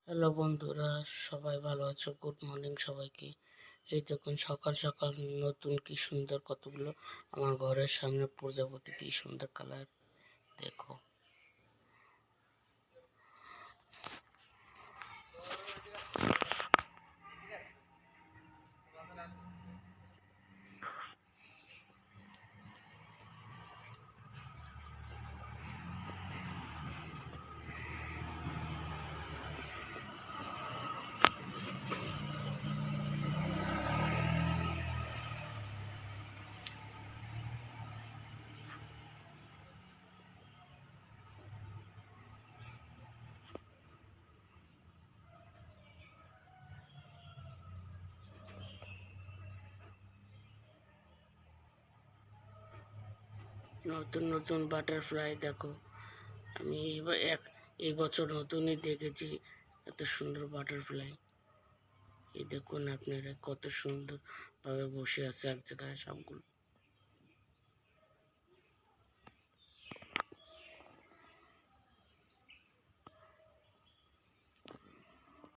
Hello বন্ধুরা, সবাই ভালো আছো? গুড মর্নিং সবাইকে। এই দেখুন সকাল সকাল নতুন কি সুন্দর কতগুলো আমার ঘরের সামনে প্রজাপতি, কি সুন্দর কালার দেখো। নতুন নতুন বাটারফ্লাই দেখো। আমি এই বছর নতুনই দেখেছি এত সুন্দর বাটারফ্লাই। এই দেখুন আপনারা কত সুন্দর ভাবে বসে আছে এক জায়গায় সবগুলো।